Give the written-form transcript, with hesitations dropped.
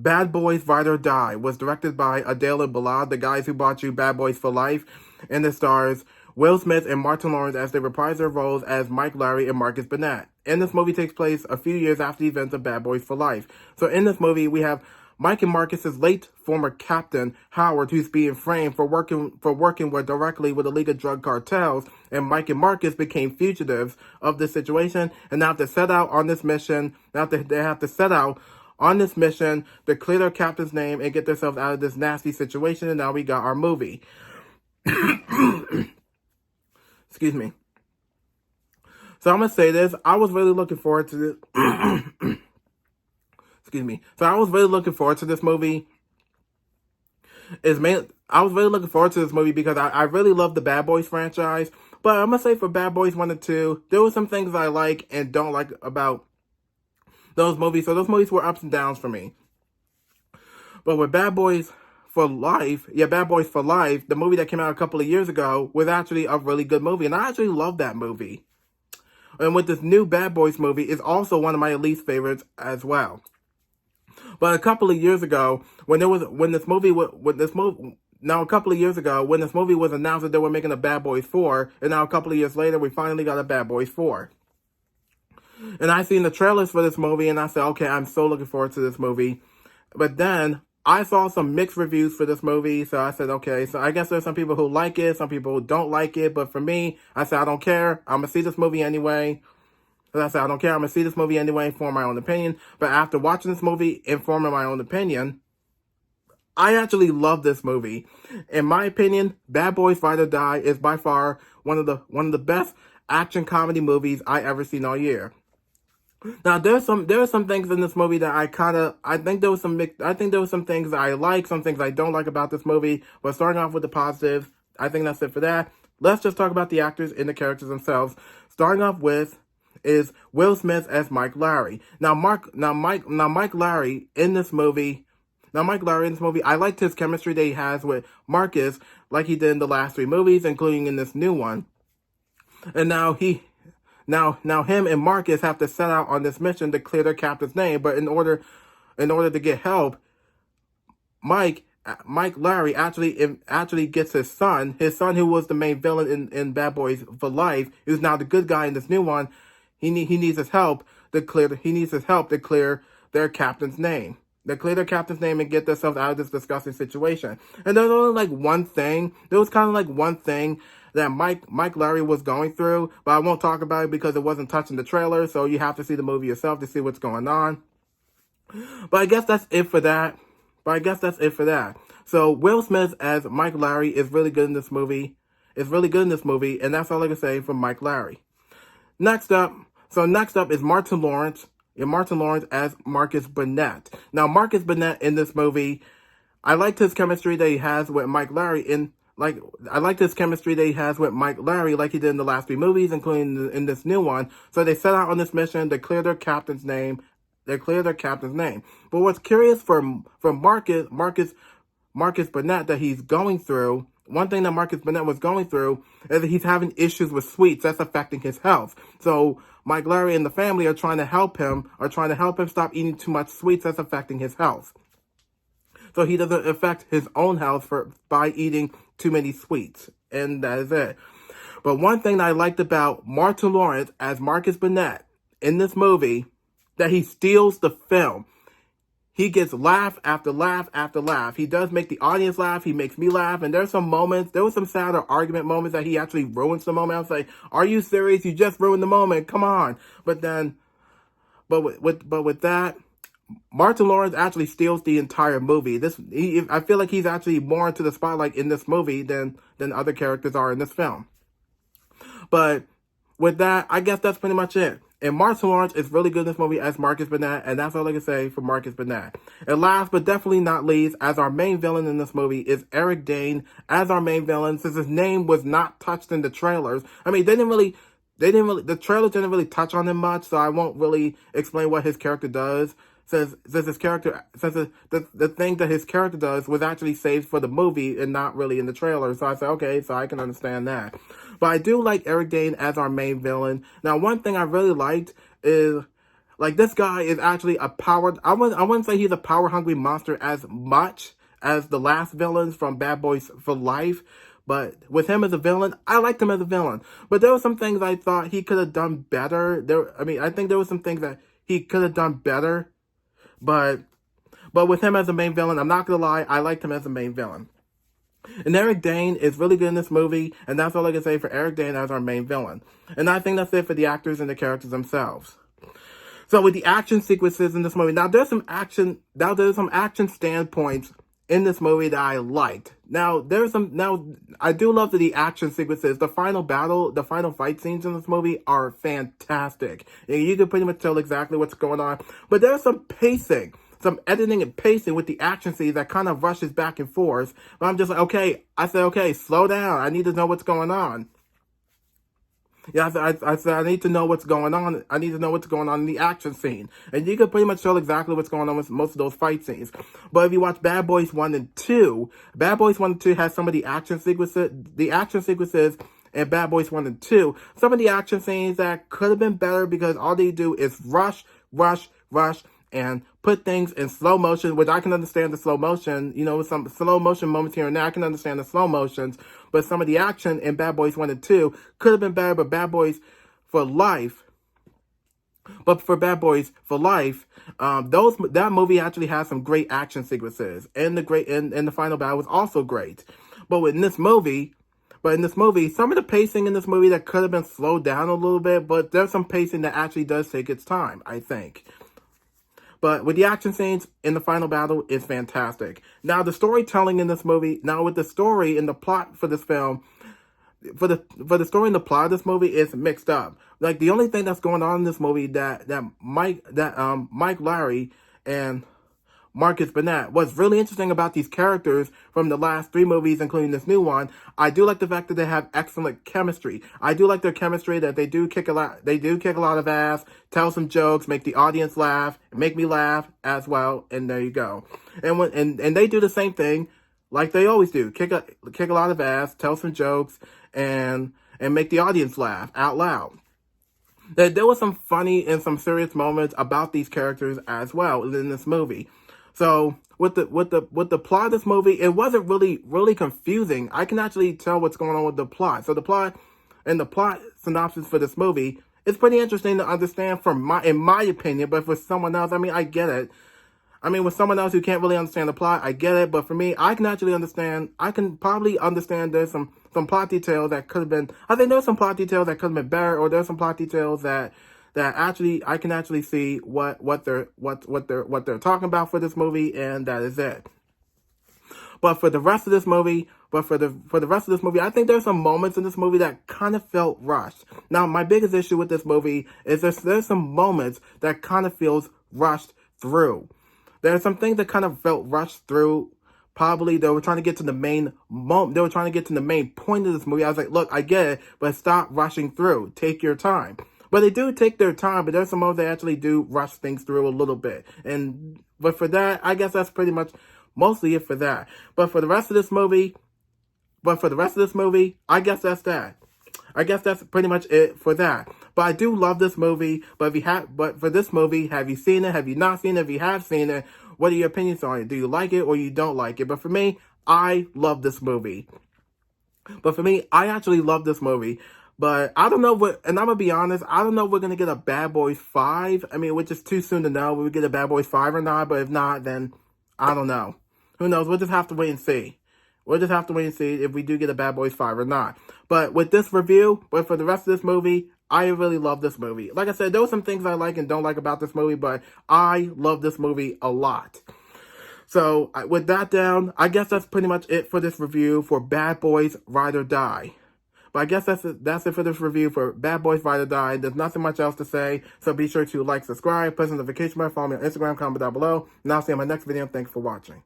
Bad Boys Ride or Die was directed by Adil and Bilall, the guys who brought you Bad Boys for Life, and it stars Will Smith and Martin Lawrence as they reprise their roles as Mike Larry and Marcus Burnett. And this movie takes place a few years after the events of Bad Boys for Life. So in this movie, we have Mike and Marcus's late former captain, Howard, who's being framed for working directly with illegal drug cartels, and Mike and Marcus became fugitives of this situation, and now have to set out on this mission. They have to set out on this mission to clear their captain's name and get themselves out of this nasty situation, and now we got our movie. Excuse me. So I'm going to say this. I was really looking forward to this. Excuse me. So I was really looking forward to this movie. I was really looking forward to this movie because I really love the Bad Boys franchise. But I'm going to say for Bad Boys 1 and 2, there were some things I like and don't like about those movies. So those movies were ups and downs for me. But with Bad Boys for Life, the movie that came out a couple of years ago, was actually a really good movie. And I actually love that movie. And with this new Bad Boys movie, it's also one of my least favorites as well. But a couple of years ago, when this movie was announced that they were making a Bad Boys 4, and now a couple of years later, we finally got a Bad Boys 4. And I seen the trailers for this movie, and I said, okay, I'm so looking forward to this movie. But then I saw some mixed reviews for this movie, so I said, okay, so I guess there's some people who like it, some people who don't like it, but for me, I said, I don't care. I'm going to see this movie anyway. And I said, I don't care. I'm going to see this movie anyway, form my own opinion. But after watching this movie and forming my own opinion, I actually love this movie. In my opinion, Bad Boys Ride or Die is by far one of the best action comedy movies I ever seen all year. Now there were some things in this movie that I think there was some things I like, some things I don't like about this movie. But starting off with the positives, I think that's it for that. Let's just talk about the actors and the characters themselves. Starting off with is Will Smith as Mike Larry. Mike Larry in this movie, I liked his chemistry that he has with Marcus, like he did in the last 3 movies, including in this new one. And now him and Marcus have to set out on this mission to clear their captain's name. But in order to get help, Mike Larry actually gets his son who was the main villain in Bad Boys for Life, who's now the good guy in this new one. He needs his help to clear their captain's name. They clear their captain's name and get themselves out of this disgusting situation. And there's only one thing that Mike Larry was going through, but I won't talk about it because it wasn't touching the trailer, so you have to see the movie yourself to see what's going on. But I guess that's it for that. So Will Smith as Mike Larry is really good in this movie. And that's all I can say for Mike Larry. Next up is Martin Lawrence. Martin Lawrence as Marcus Burnett. Now, Marcus Burnett in this movie, I liked his chemistry that he has with Mike Larry like he did in the last 3 movies, including in this new one. So they set out on this mission to clear their captain's name. But what's curious for Marcus Burnett that he's going through, one thing that Marcus Burnett was going through is that he's having issues with sweets that's affecting his health. So Mike Larry and the family are trying to help him stop eating too much sweets that's affecting his health. So he doesn't affect his own health by eating too many sweets. And that is it. But one thing that I liked about Martin Lawrence as Marcus Burnett in this movie, that he steals the film. He gets laugh after laugh after laugh. He does make the audience laugh. He makes me laugh. And there were some sad or argument moments that he actually ruins the moment. I was like, are you serious? You just ruined the moment. Come on. But with that, Martin Lawrence actually steals the entire movie. I feel like he's actually more into the spotlight in this movie than other characters are in this film. But with that, I guess that's pretty much it. And Martin Lawrence is really good in this movie as Marcus Burnett, and that's all I can say for Marcus Burnett. And last but definitely not least, as our main villain in this movie is Eric Dane as our main villain, since his name was not touched in the trailers. I mean, the trailers didn't really touch on him much, so I won't really explain what his character does. Since the thing that his character does was actually saved for the movie and not really in the trailer. So I said, okay, so I can understand that. But I do like Eric Dane as our main villain. Now, one thing I really liked is Like, this guy is actually a I wouldn't say he's a power-hungry monster as much as the last villains from Bad Boys for Life. But with him as a villain, I liked him as a villain. But there were some things I thought he could have done better. I think there were some things that he could have done better. But with him as the main villain, I'm not gonna lie, I liked him as the main villain. And Eric Dane is really good in this movie, and that's all I can say for Eric Dane as our main villain. And I think that's it for the actors and the characters themselves. So with the action sequences in this movie, now there's some action standpoints in this movie that I liked. Now I do love the action sequences. The final fight scenes in this movie are fantastic. You can pretty much tell exactly what's going on. But there's some editing and pacing with the action scenes that kind of rushes back and forth. But I'm just like, okay, slow down. I need to know what's going on. Yeah, I said I need to know what's going on. I need to know what's going on in the action scene. And you can pretty much tell exactly what's going on with most of those fight scenes. But if you watch Bad Boys 1 and 2, Bad Boys 1 and 2 has some of the action sequences in Bad Boys 1 and 2. Some of the action scenes that could have been better because all they do is rush, and put things in slow motion, which I can understand the slow motion, with some slow motion moments here and there, I can understand the slow motions, but some of the action in Bad Boys 1 and 2 could have been better, but Bad Boys for Life, that movie actually has some great action sequences, and the final battle was also great. But in this movie, some of the pacing in this movie that could have been slowed down a little bit, but there's some pacing that actually does take its time, I think. But with the action scenes in the final battle is fantastic. Now, the storytelling in this movie, with the story and the plot for this film, for the story and the plot of this movie is mixed up. Like, the only thing that's going on in this movie that Mike Larry and Marcus Burnett. What's really interesting about these characters from the last 3 movies, including this new one, I do like the fact that they have excellent chemistry. I do like their chemistry, that they do kick a lot of ass, tell some jokes, make the audience laugh, make me laugh as well, and there you go. And they do the same thing like they always do. Kick a lot of ass, tell some jokes, and make the audience laugh out loud. There was some funny and some serious moments about these characters as well in this movie. So with the plot of this movie, it wasn't really confusing. I can actually tell what's going on with the plot. So the plot synopsis for this movie is pretty interesting to understand in my opinion. But for someone else, I get it. With someone else who can't really understand the plot, I get it. But for me, I can actually understand. I can probably understand there's some plot details that could have been. I think there's some plot details that could have been better, or there's some plot details that actually I can actually see what they're talking about for this movie, and that is it. But for the rest of this movie, I think there's some moments in this movie that kind of felt rushed. Now, my biggest issue with this movie is there's some moments that kind of feels rushed through. There's some things that kind of felt rushed through. Probably they were trying to get to the main moment. They were trying to get to the main point of this movie. I was like, look, I get it, but stop rushing through. Take your time. But they do take their time, but there's some moments they actually do rush things through a little bit. But for that, I guess that's pretty much mostly it for that. But for the rest of this movie, I guess that's that. I guess that's pretty much it for that. But I do love this movie. But for this movie, have you seen it? Have you not seen it? If you have seen it, what are your opinions on it? Do you like it or you don't like it? But for me, I love this movie. I actually love this movie. But I don't know and I'm going to be honest, I don't know if we're going to get a Bad Boys 5. Which is too soon to know if we get a Bad Boys 5 or not. But if not, then I don't know. Who knows? We'll just have to wait and see. If we do get a Bad Boys 5 or not. But with this review, for the rest of this movie, I really love this movie. Like I said, there were some things I like and don't like about this movie, but I love this movie a lot. So, with that down, I guess that's pretty much it for this review for Bad Boys Ride or Die. But I guess that's it for this review for Bad Boys Ride or Die. There's nothing much else to say, so be sure to like, subscribe, press the notification bell, follow me on Instagram, comment down below, and I'll see you in my next video. Thanks for watching.